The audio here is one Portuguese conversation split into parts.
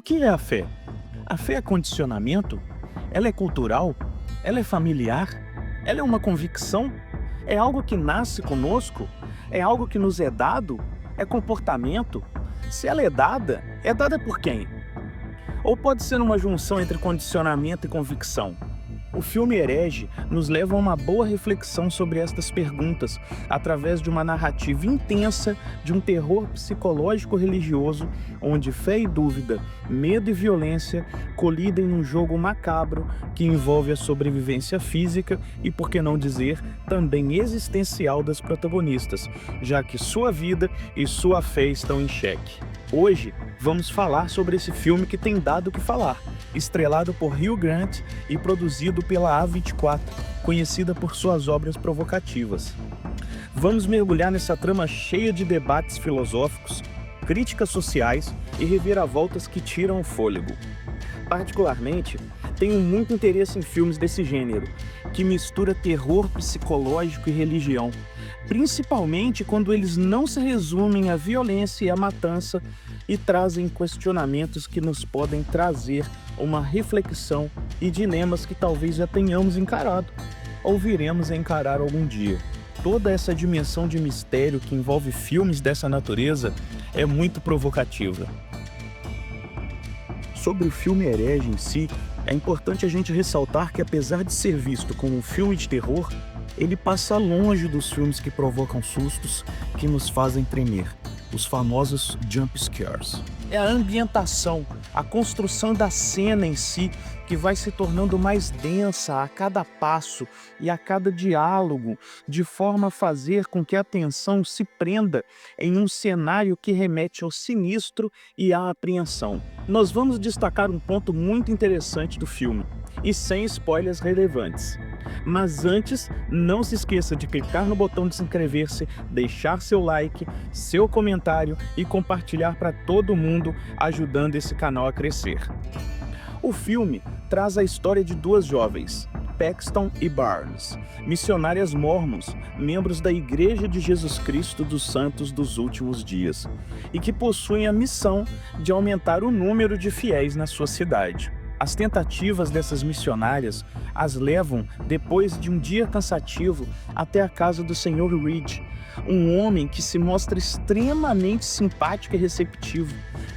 que é a fé? A fé é condicionamento? Ela é cultural? Ela é familiar? Ela é uma convicção? É algo que nasce conosco? É algo que nos é dado? É comportamento? Se ela é dada por quem? Ou pode ser uma junção entre condicionamento e convicção? O filme Herege nos leva a uma boa reflexão sobre estas perguntas, através de uma narrativa intensa de um terror psicológico religioso, onde fé e dúvida, medo e violência colidem num jogo macabro que envolve a sobrevivência física e, por que não dizer, também existencial das protagonistas, já que sua vida e sua fé estão em xeque. Hoje, vamos falar sobre esse filme que tem dado o que falar, estrelado por Hugh Grant e produzido pela A24, conhecida por suas obras provocativas. Vamos mergulhar nessa trama cheia de debates filosóficos, críticas sociais e reviravoltas que tiram o fôlego. Particularmente, tenho muito interesse em filmes desse gênero, que mistura terror psicológico e religião, principalmente quando eles não se resumem à violência e à matança e trazem questionamentos que nos podem trazer uma reflexão e dilemas que talvez já tenhamos encarado ou viremos a encarar algum dia. Toda essa dimensão de mistério que envolve filmes dessa natureza é muito provocativa. Sobre o filme Herege em si, é importante a gente ressaltar que, apesar de ser visto como um filme de terror, ele passa longe dos filmes que provocam sustos, que nos fazem tremer, os famosos jump scares. É a ambientação, a construção da cena em si, que vai se tornando mais densa a cada passo e a cada diálogo, de forma a fazer com que a atenção se prenda em um cenário que remete ao sinistro e à apreensão. Nós vamos destacar um ponto muito interessante do filme, e sem spoilers relevantes. Mas antes, não se esqueça de clicar no botão de se inscrever-se, deixar seu like, seu comentário e compartilhar para todo mundo, ajudando esse canal a crescer. O filme traz a história de duas jovens, Paxton e Barnes, missionárias mórmons, membros da Igreja de Jesus Cristo dos Santos dos Últimos Dias, e que possuem a missão de aumentar o número de fiéis na sua cidade. As tentativas dessas missionárias as levam, depois de um dia cansativo, até a casa do Sr. Reed, um homem que se mostra extremamente simpático e receptivo,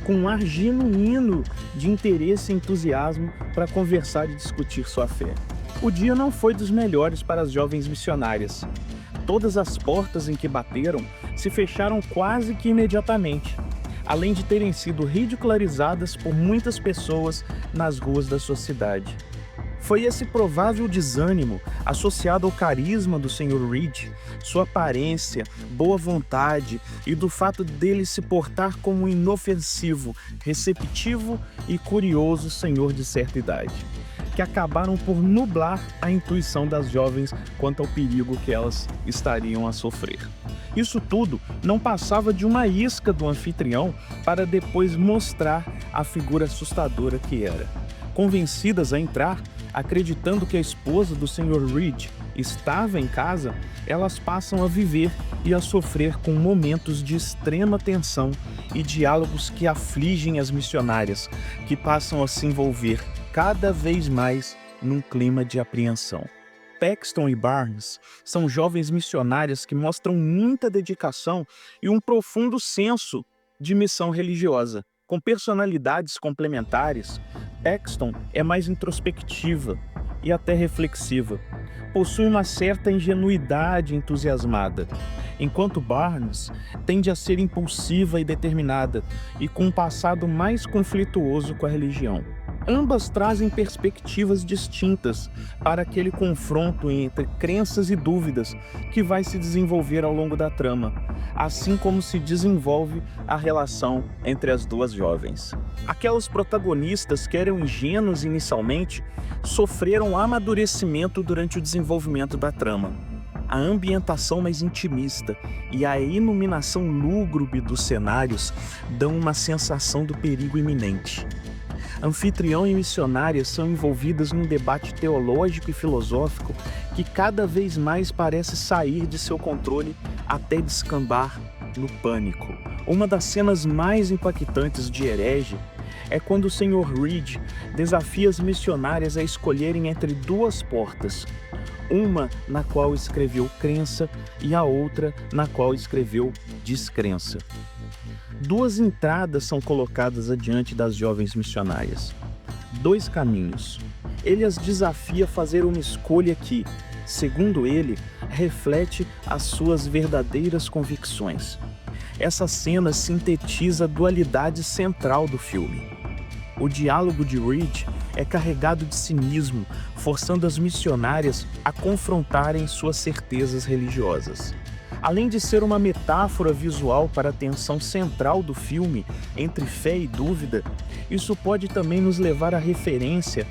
com um ar genuíno de interesse e entusiasmo para conversar e discutir sua fé. O dia não foi dos melhores para as jovens missionárias. Todas as portas em que bateram se fecharam quase que imediatamente, além de terem sido ridicularizadas por muitas pessoas nas ruas da sua cidade. Foi esse provável desânimo, associado ao carisma do Sr. Reed, sua aparência, boa vontade e do fato dele se portar como um inofensivo, receptivo e curioso senhor de certa idade, que acabaram por nublar a intuição das jovens quanto ao perigo que elas estariam a sofrer. Isso tudo não passava de uma isca do anfitrião para depois mostrar a figura assustadora que era. Convencidas a entrar, acreditando que a esposa do Sr. Reed estava em casa, elas passam a viver e a sofrer com momentos de extrema tensão e diálogos que afligem as missionárias, que passam a se envolver cada vez mais num clima de apreensão. Paxton e Barnes são jovens missionárias que mostram muita dedicação e um profundo senso de missão religiosa. Com personalidades complementares, Paxton é mais introspectiva e até reflexiva. Possui uma certa ingenuidade entusiasmada, enquanto Barnes tende a ser impulsiva e determinada e com um passado mais conflituoso com a religião. Ambas trazem perspectivas distintas para aquele confronto entre crenças e dúvidas que vai se desenvolver ao longo da trama, assim como se desenvolve a relação entre as duas jovens. Aquelas protagonistas que eram ingênuas inicialmente sofreram amadurecimento durante o desenvolvimento da trama. A ambientação mais intimista e a iluminação lúgubre dos cenários dão uma sensação do perigo iminente. Anfitrião e missionárias são envolvidas num debate teológico e filosófico que cada vez mais parece sair de seu controle até descambar no pânico. Uma das cenas mais impactantes de Herege é quando o Sr. Reed desafia as missionárias a escolherem entre duas portas, uma na qual escreveu crença e a outra na qual escreveu descrença. Duas entradas são colocadas adiante das jovens missionárias. Dois caminhos. Ele as desafia a fazer uma escolha que, segundo ele, reflete as suas verdadeiras convicções. Essa cena sintetiza a dualidade central do filme. O diálogo de Reed é carregado de cinismo, forçando as missionárias a confrontarem suas certezas religiosas. Além de ser uma metáfora visual para a tensão central do filme entre fé e dúvida, isso pode também nos levar à referência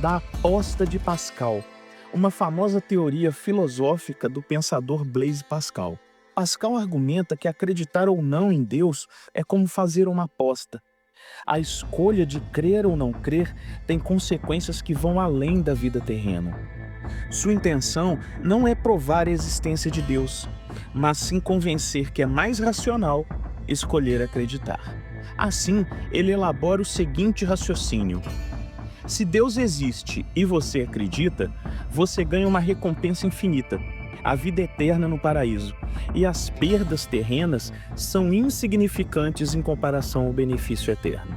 da aposta de Pascal, uma famosa teoria filosófica do pensador Blaise Pascal. Pascal argumenta que acreditar ou não em Deus é como fazer uma aposta. A escolha de crer ou não crer tem consequências que vão além da vida terrena. Sua intenção não é provar a existência de Deus, mas sim convencer que é mais racional escolher acreditar. Assim, ele elabora o seguinte raciocínio: se Deus existe e você acredita, você ganha uma recompensa infinita, a vida eterna no paraíso, e as perdas terrenas são insignificantes em comparação ao benefício eterno.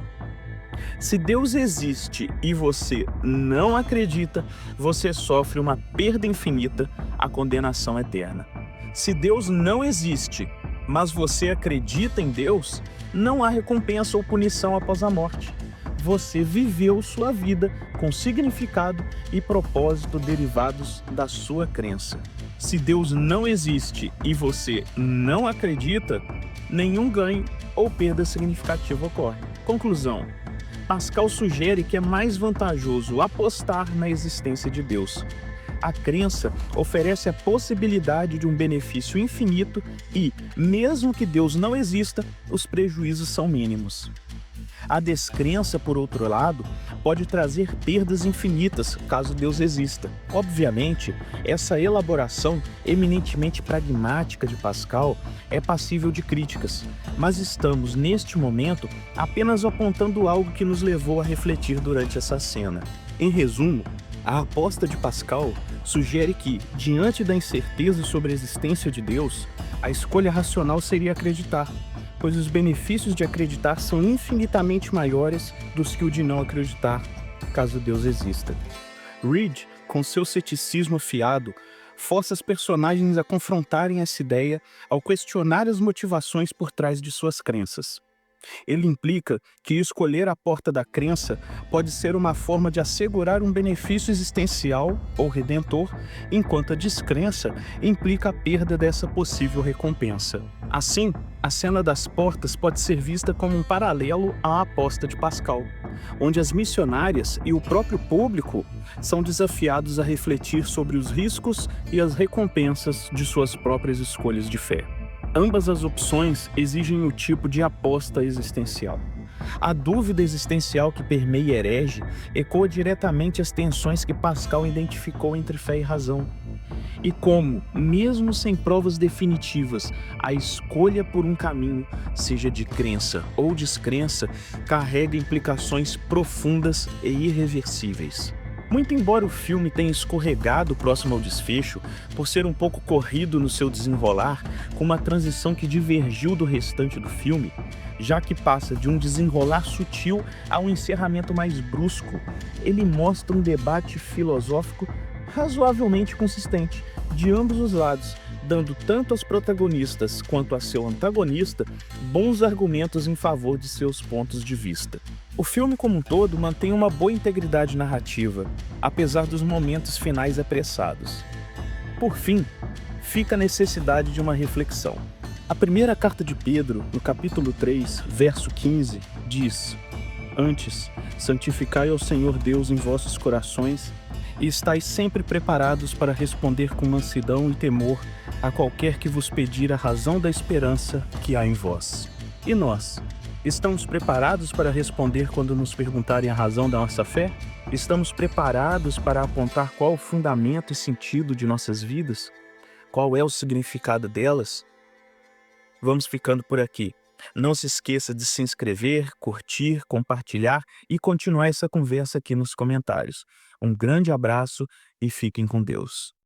Se Deus existe e você não acredita, você sofre uma perda infinita, a condenação eterna. Se Deus não existe, mas você acredita em Deus, não há recompensa ou punição após a morte. Você viveu sua vida com significado e propósito derivados da sua crença. Se Deus não existe e você não acredita, nenhum ganho ou perda significativa ocorre. Conclusão: Pascal sugere que é mais vantajoso apostar na existência de Deus. A crença oferece a possibilidade de um benefício infinito e, mesmo que Deus não exista, os prejuízos são mínimos. A descrença, por outro lado, pode trazer perdas infinitas caso Deus exista. Obviamente, essa elaboração eminentemente pragmática de Pascal é passível de críticas, mas estamos, neste momento, apenas apontando algo que nos levou a refletir durante essa cena. Em resumo, a aposta de Pascal sugere que, diante da incerteza sobre a existência de Deus, a escolha racional seria acreditar, pois os benefícios de acreditar são infinitamente maiores dos que o de não acreditar, caso Deus exista. Reed, com seu ceticismo afiado, força as personagens a confrontarem essa ideia ao questionar as motivações por trás de suas crenças. Ele implica que escolher a porta da crença pode ser uma forma de assegurar um benefício existencial ou redentor, enquanto a descrença implica a perda dessa possível recompensa. Assim, a cena das portas pode ser vista como um paralelo à aposta de Pascal, onde as missionárias e o próprio público são desafiados a refletir sobre os riscos e as recompensas de suas próprias escolhas de fé. Ambas as opções exigem o tipo de aposta existencial. A dúvida existencial que permeia Herege ecoa diretamente as tensões que Pascal identificou entre fé e razão. E como, mesmo sem provas definitivas, a escolha por um caminho, seja de crença ou descrença, carrega implicações profundas e irreversíveis. Muito embora o filme tenha escorregado próximo ao desfecho, por ser um pouco corrido no seu desenrolar, com uma transição que divergiu do restante do filme, já que passa de um desenrolar sutil a um encerramento mais brusco, ele mostra um debate filosófico razoavelmente consistente, de ambos os lados, dando tanto aos protagonistas quanto a seu antagonista bons argumentos em favor de seus pontos de vista. O filme como um todo mantém uma boa integridade narrativa, apesar dos momentos finais apressados. Por fim, fica a necessidade de uma reflexão. A primeira carta de Pedro, no capítulo 3, verso 15, diz: Antes, santificai ao Senhor Deus em vossos corações e estais sempre preparados para responder com mansidão e temor a qualquer que vos pedir a razão da esperança que há em vós. E nós? Estamos preparados para responder quando nos perguntarem a razão da nossa fé? Estamos preparados para apontar qual o fundamento e sentido de nossas vidas? Qual é o significado delas? Vamos ficando por aqui. Não se esqueça de se inscrever, curtir, compartilhar e continuar essa conversa aqui nos comentários. Um grande abraço e fiquem com Deus.